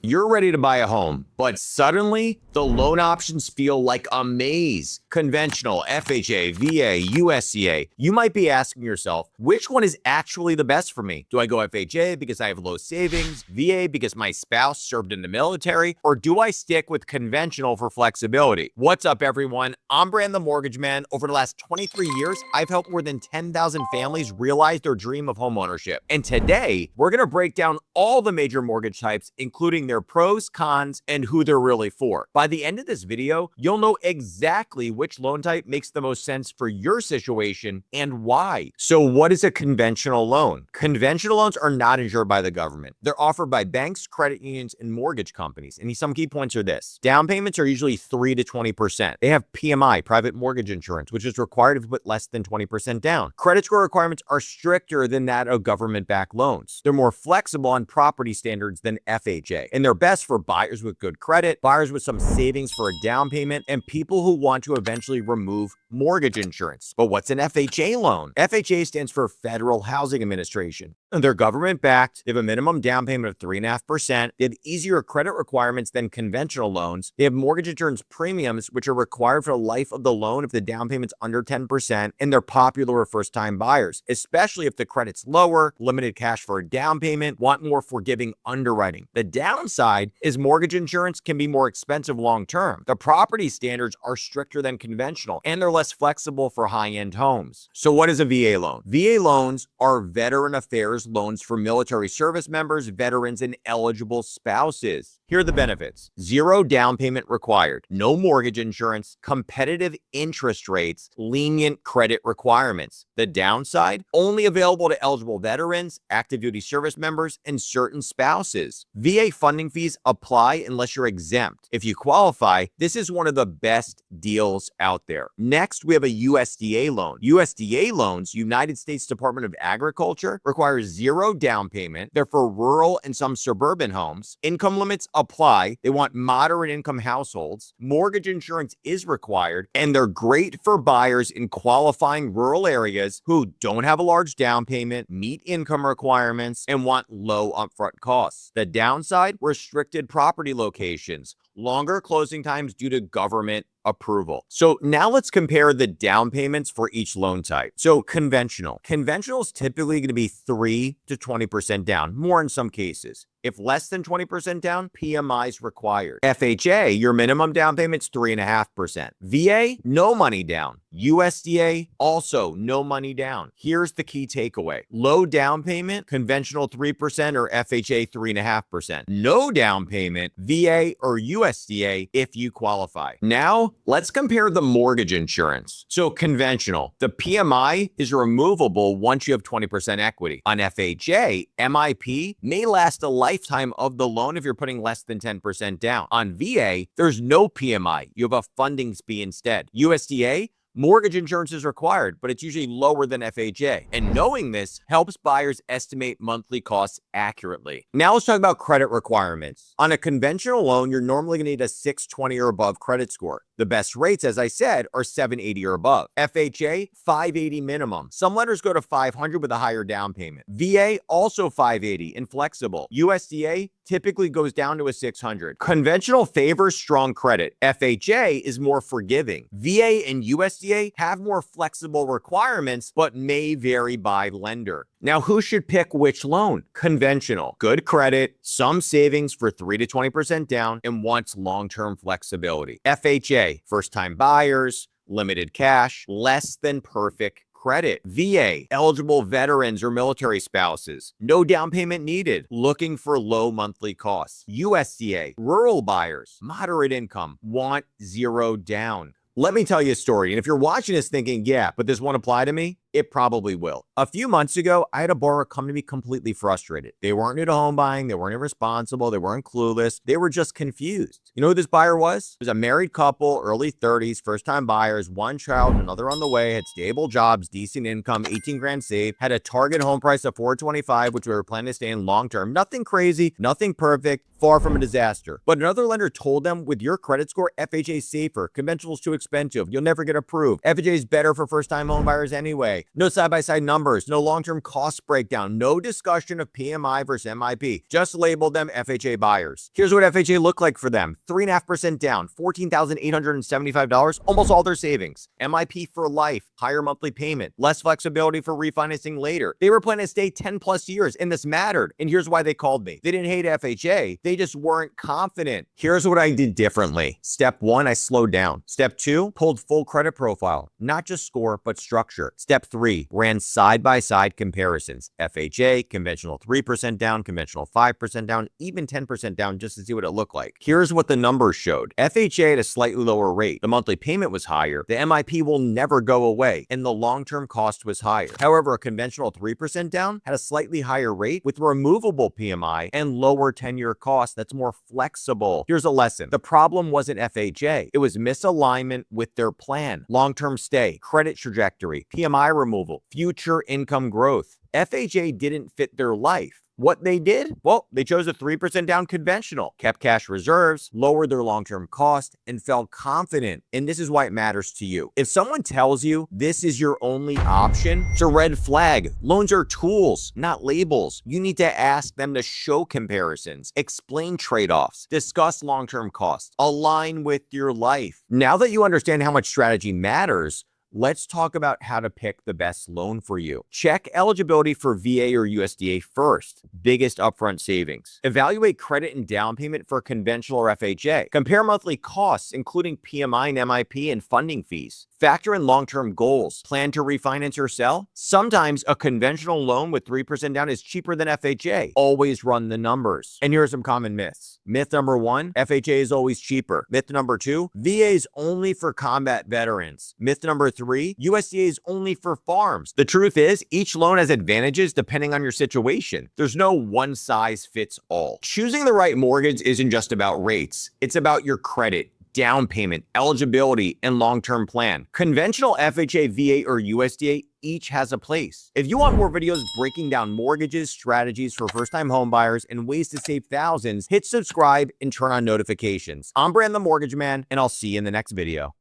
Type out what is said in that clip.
You're ready to buy a home, but suddenly the loan options feel like a maze. Conventional, FHA, VA, USDA. You might be asking yourself, which one is actually the best for me? Do I go FHA because I have low savings, VA because my spouse served in the military, or do I stick with conventional for flexibility? What's up, everyone? I'm Brand the Mortgage Man. Over the last 23 years, I've helped more than 10,000 families realize their dream of homeownership. And today, we're going to break down all the major mortgage types, including their pros, cons, and who they're really for. By the end of this video, you'll know exactly which loan type makes the most sense for your situation and why. So what is a conventional loan? Conventional loans are not insured by the government. They're offered by banks, credit unions, and mortgage companies. And some key points are this. Down payments are usually 3 to 20%. They have PMI, private mortgage insurance, which is required if you put less than 20% down. Credit score requirements are stricter than that of government-backed loans. They're more flexible on property standards than FHA. And they're best for buyers with good credit, buyers with some savings for a down payment, and people who want to eventually remove mortgage insurance. But what's an FHA loan? FHA stands for Federal Housing Administration. And they're government-backed. They have a minimum down payment of 3.5%. They have easier credit requirements than conventional loans. They have mortgage insurance premiums, which are required for the life of the loan if the down payment's under 10%. And they're popular with first-time buyers, especially if the credit's lower, limited cash for a down payment, want more forgiving underwriting. The downside is mortgage insurance can be more expensive long-term. The property standards are stricter than conventional, and they're less flexible for high-end homes. So what is a VA loan? VA loans are veteran affairs loans for military service members, veterans, and eligible spouses. Here are the benefits. 0 down payment required, no mortgage insurance, competitive interest rates, lenient credit requirements. The downside, only available to eligible veterans, active duty service members, and certain spouses. VA funding fees apply unless you're exempt. If you qualify, this is one of the best deals out there. Next, we have a USDA loan. USDA loans, United States Department of Agriculture, requires 0 down payment. They're for rural and some suburban homes. Income limits apply. They want moderate income households. Mortgage insurance is required, and they're great for buyers in qualifying rural areas who don't have a large down payment, meet income requirements, and want low upfront costs. The downside, restricted property locations, longer closing times due to government approval. So now let's compare the down payments for each loan type. So conventional. Conventional is typically going to be 3 to 20% down, more in some cases. If less than 20% down, PMI is required. FHA, your minimum down payment's 3.5%. VA, no money down. USDA, also no money down. Here's the key takeaway. Low down payment, conventional 3% or FHA 3.5%. No down payment, VA or USDA if you qualify. Now, let's compare the mortgage insurance. So conventional, the PMI is removable once you have 20% equity. On FHA, MIP may last a lifetime of the loan if you're putting less than 10% down. On VA, there's no PMI. You have a funding fee instead. USDA, mortgage insurance is required, but it's usually lower than FHA. And knowing this helps buyers estimate monthly costs accurately. Now let's talk about credit requirements. On a conventional loan, you're normally going to need a 620 or above credit score. The best rates, as I said, are 780 or above. FHA, 580 minimum. Some lenders go to 500 with a higher down payment. VA, also 580 and flexible. USDA typically goes down to a 600. Conventional favors strong credit. FHA is more forgiving. VA and USDA have more flexible requirements, but may vary by lender. Now, who should pick which loan? Conventional, good credit, some savings for 3 to 20% down, and wants long-term flexibility. FHA, first-time buyers, limited cash, less than perfect credit. VA, eligible veterans or military spouses, no down payment needed, looking for low monthly costs. USDA, rural buyers, moderate income, want 0 down. Let me tell you a story, and if you're watching this thinking, yeah, but this won't apply to me, it probably will. A few months ago, I had a borrower come to me completely frustrated. They weren't new to home buying, they weren't irresponsible, they weren't clueless, they were just confused. You know who this buyer was? It was a married couple, early 30s, first-time buyers, 1 child, another on the way, had stable jobs, decent income, 18 grand saved, had a target home price of $425, which we were planning to stay in long-term. Nothing crazy, nothing perfect, far from a disaster. But another lender told them, with your credit score, FHA is safer, conventional is too expensive, you'll never get approved. FHA is better for first-time home buyers anyway. FHA. No side-by-side numbers, no long-term cost breakdown, no discussion of PMI versus MIP. Just labeled them FHA buyers. Here's what FHA looked like for them. 3.5% down, $14,875, almost all their savings. MIP for life, higher monthly payment, less flexibility for refinancing later. They were planning to stay 10 plus years, and this mattered. And here's why they called me. They didn't hate FHA, they just weren't confident. Here's what I did differently. Step 1, I slowed down. Step 2, pulled full credit profile, not just score, but structure. Step 3, ran side-by-side comparisons. FHA, conventional 3% down, conventional 5% down, even 10% down, just to see what it looked like. Here's what the numbers showed. FHA at a slightly lower rate. The monthly payment was higher. The MIP will never go away, and the long-term cost was higher. However, a conventional 3% down had a slightly higher rate with removable PMI and lower 10-year cost that's more flexible. Here's a lesson. The problem wasn't FHA. It was misalignment with their plan. Long-term stay, credit trajectory, PMI removal, future income growth. FHA didn't fit their life. What they did? Well, they chose a 3% down conventional, kept cash reserves, lowered their long-term cost, and felt confident. And this is why it matters to you. If someone tells you this is your only option, it's a red flag. Loans are tools, not labels. You need to ask them to show comparisons, explain trade-offs, discuss long-term costs, align with your life. Now that you understand how much strategy matters, let's talk about how to pick the best loan for you. Check eligibility for VA or USDA first. Biggest upfront savings. Evaluate credit and down payment for conventional or FHA. Compare monthly costs, including PMI and MIP and funding fees. Factor in long-term goals. Plan to refinance or sell? Sometimes a conventional loan with 3% down is cheaper than FHA. Always run the numbers. And here are some common myths. Myth number 1, FHA is always cheaper. Myth number 2, VA is only for combat veterans. Myth number 3, USDA is only for farms. The truth is, each loan has advantages depending on your situation. There's no one size fits all. Choosing the right mortgage isn't just about rates. It's about your credit, down payment, eligibility, and long-term plan. Conventional FHA, VA, or USDA each has a place. If you want more videos breaking down mortgages, strategies for first-time homebuyers, and ways to save thousands, hit subscribe and turn on notifications. I'm Brand the Mortgage Man, and I'll see you in the next video.